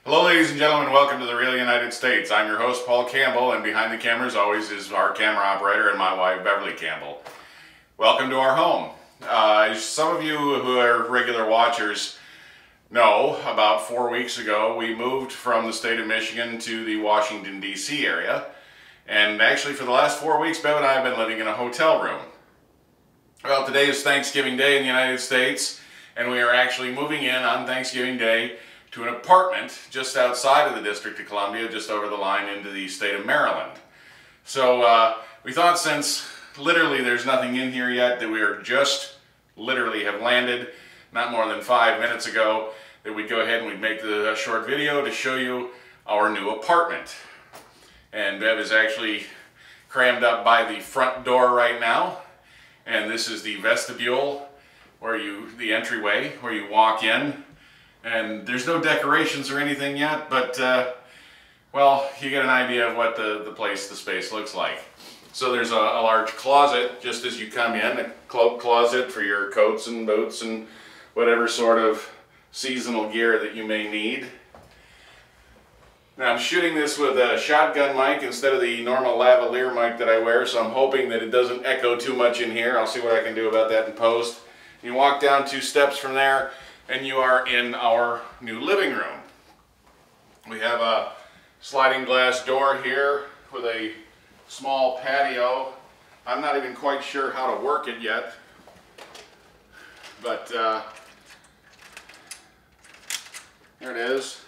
Hello ladies and gentlemen, welcome to the Real United States. I'm your host Paul Campbell, and behind the camera as always is our camera operator and my wife Beverly Campbell. Welcome to our home. Some of you who are regular watchers know, about 4 weeks ago we moved from the state of Michigan to the Washington D.C. area, and actually for the last 4 weeks Bev and I have been living in a hotel room. Well, today is Thanksgiving Day in the United States, and we are actually moving in on Thanksgiving Day to an apartment just outside of the District of Columbia, just over the line into the state of Maryland. So we thought, since literally there's nothing in here yet, that we are just literally have landed not more than 5 minutes ago, that we'd go ahead and we'd make the short video to show you our new apartment. And Bev is actually crammed up by the front door right now, and this is the vestibule, where the entryway where you walk in. And there's no decorations or anything yet, but well, you get an idea of what the space looks like. So there's a large closet just as you come in, a cloak closet for your coats and boots and whatever sort of seasonal gear that you may need. Now I'm shooting this with a shotgun mic instead of the normal lavalier mic that I wear, so I'm hoping that it doesn't echo too much in here. I'll see what I can do about that in post. You walk down 2 steps from there, and you are in our new living room. We have a sliding glass door here with a small patio. I'm not even quite sure how to work it yet, but there it is.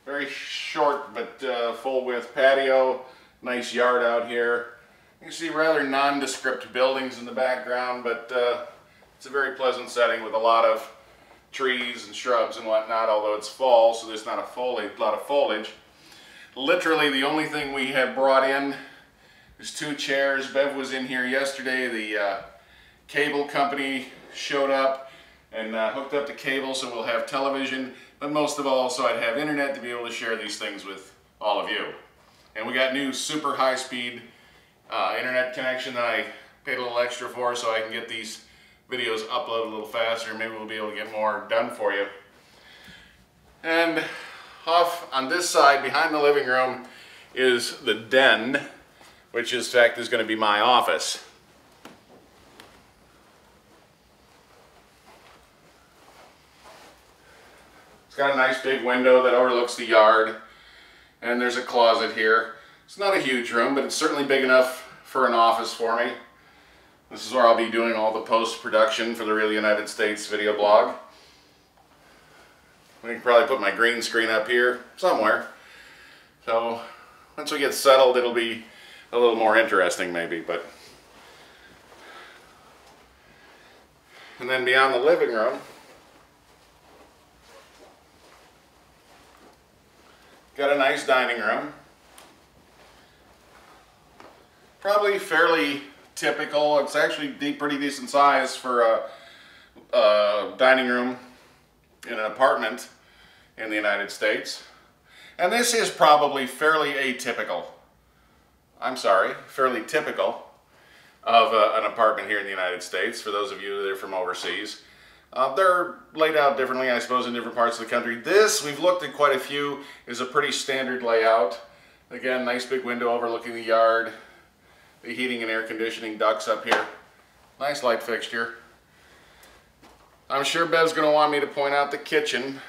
Very short but full width patio. Nice yard out here. You can see rather nondescript buildings in the background, but it's a very pleasant setting with a lot of trees and shrubs and whatnot, although it's fall, so there's not a lot of foliage. Literally the only thing we have brought in is 2 chairs. Bev was in here yesterday. The cable company showed up and hooked up the cable, so we'll have television, but most of all, so I'd have internet to be able to share these things with all of you. And we got new super high-speed internet connection that I paid a little extra for, so I can get these videos upload a little faster. Maybe we'll be able to get more done for you. And off on this side behind the living room is the den, which in fact is going to be my office. It's got a nice big window that overlooks the yard, and there's a closet here. It's not a huge room, but it's certainly big enough for an office for me. This is where I'll be doing all the post-production for the Real United States video blog. We can probably put my green screen up here somewhere. So once we get settled, it'll be a little more interesting maybe. And then beyond the living room, got a nice dining room. Probably fairly typical. It's actually pretty decent size for a dining room in an apartment in the United States. And this is probably fairly atypical. I'm sorry, fairly typical of an apartment here in the United States, for those of you that are from overseas. They're laid out differently, I suppose, in different parts of the country. This, we've looked at quite a few, is a pretty standard layout. Again, nice big window overlooking the yard. The heating and air conditioning ducts up here. Nice light fixture. I'm sure Bev's going to want me to point out the kitchen.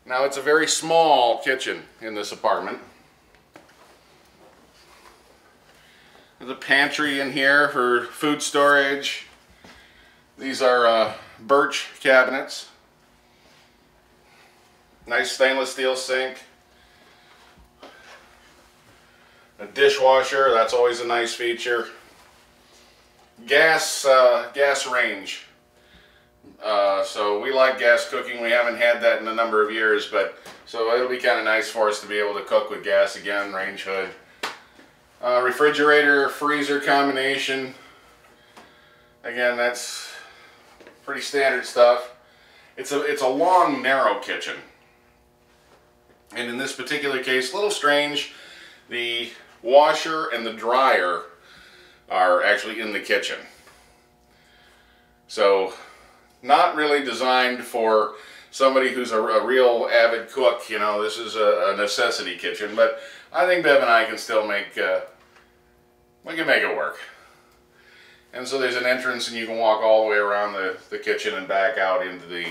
Now, it's a very small kitchen in this apartment. There's a pantry in here for food storage. These are birch cabinets. Nice stainless steel sink. A dishwasher, that's always a nice feature. Gas range. So we like gas cooking. We haven't had that in a number of years, but so it'll be kind of nice for us to be able to cook with gas again. Range hood. Refrigerator, freezer combination. Again, that's pretty standard stuff. It's a long, narrow kitchen. And in this particular case, a little strange. The washer and the dryer are actually in the kitchen. So not really designed for somebody who's a real avid cook, you know, this is a necessity kitchen. But I think Bev and I can still make, we can make it work. And so there's an entrance, and you can walk all the way around the kitchen and back out into the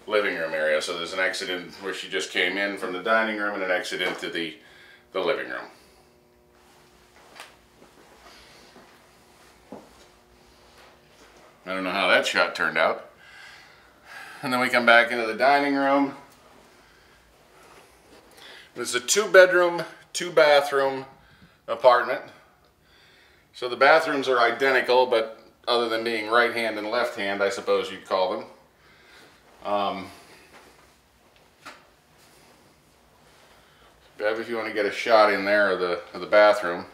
living room area. So there's an exit in where she just came in from the dining room, and an exit into the living room. I don't know how that shot turned out. And then we come back into the dining room. This is a 2-bedroom, 2-bathroom apartment. So the bathrooms are identical, but other than being right hand and left hand, I suppose you'd call them. Bev, if you want to get a shot in there of the bathroom.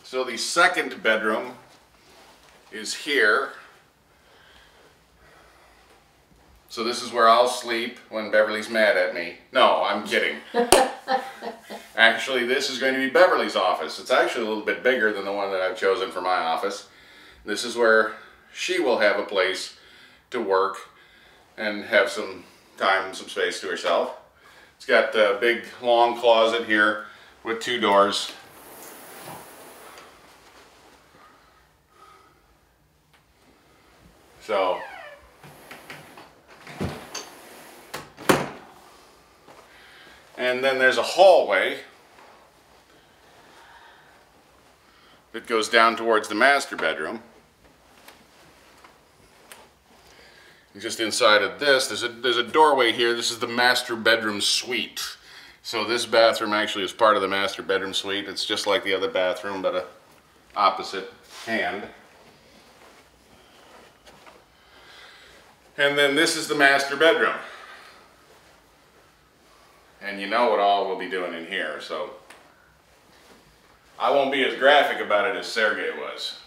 So the second bedroom is here. So this is where I'll sleep when Beverly's mad at me. No, I'm kidding. Actually, this is going to be Beverly's office. It's actually a little bit bigger than the one that I've chosen for my office. This is where she will have a place to work and have some time, some space to herself. It's got a big, long closet here with 2 doors. So, and then there's a hallway that goes down towards the master bedroom. Just inside of this, there's a doorway here. This is the master bedroom suite. So this bathroom actually is part of the master bedroom suite. It's just like the other bathroom, but a opposite hand. And then this is the master bedroom. And you know what all we'll be doing in here, so I won't be as graphic about it as Sergey was.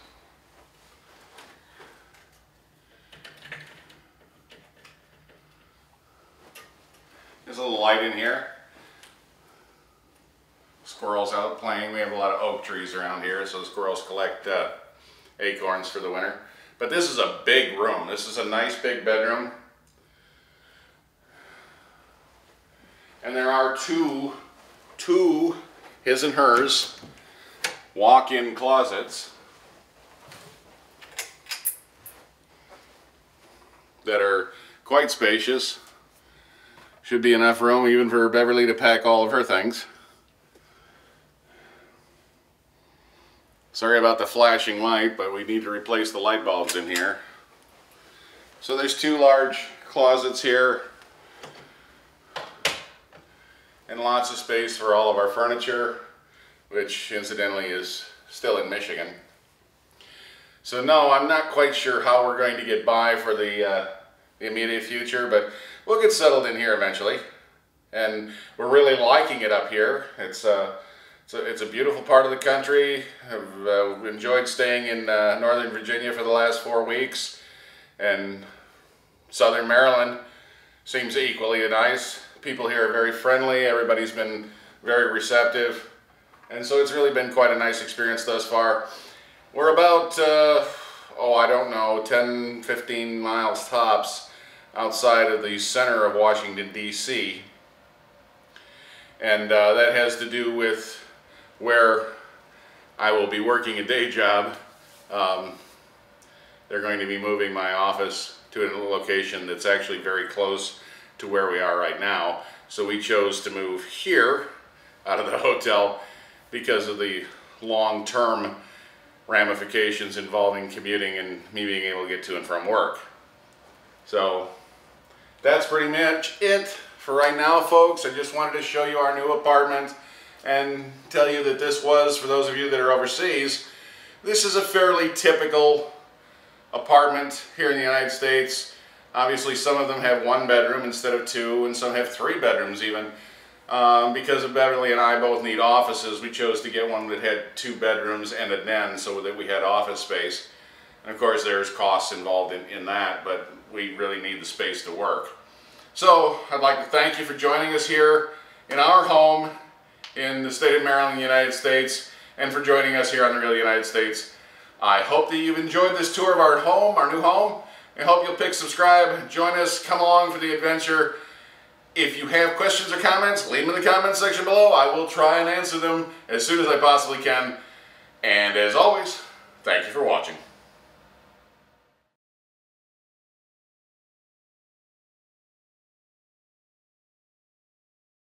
There's a little light in here. Squirrels out playing. We have a lot of oak trees around here, so squirrels collect acorns for the winter. But this is a big room. This is a nice big bedroom. And there are two his and hers walk-in closets that are quite spacious. Should be enough room even for Beverly to pack all of her things. Sorry about the flashing light, but we need to replace the light bulbs in here. So there's 2 large closets here, and lots of space for all of our furniture, which incidentally is still in Michigan. So no, I'm not quite sure how we're going to get by for the immediate future, but we'll get settled in here eventually. And we're really liking it up here. It's a beautiful part of the country. I've enjoyed staying in Northern Virginia for the last 4 weeks, and Southern Maryland seems equally nice. People here are very friendly. Everybody's been very receptive, and so it's really been quite a nice experience thus far. We're about, I don't know, 10, 15 miles tops outside of the center of Washington, D.C., and that has to do with where I will be working a day job. They're going to be moving my office to a location that's actually very close to where we are right now. So we chose to move here out of the hotel because of the long-term ramifications involving commuting and me being able to get to and from work. So that's pretty much it for right now, folks. I just wanted to show you our new apartment and tell you that this was, for those of you that are overseas, this is a fairly typical apartment here in the United States. Obviously some of them have 1 bedroom instead of 2, and some have 3 bedrooms even. Because Beverly and I both need offices, we chose to get one that had 2 bedrooms and a den so that we had office space. And of course there's costs involved in that, but we really need the space to work. So I'd like to thank you for joining us here in our home in the state of Maryland, United States, and for joining us here on the Real United States. I hope that you've enjoyed this tour of our home, our new home. I hope you'll pick subscribe, join us, come along for the adventure. If you have questions or comments, leave them in the comments section below. I will try and answer them as soon as I possibly can. And as always, thank you for watching.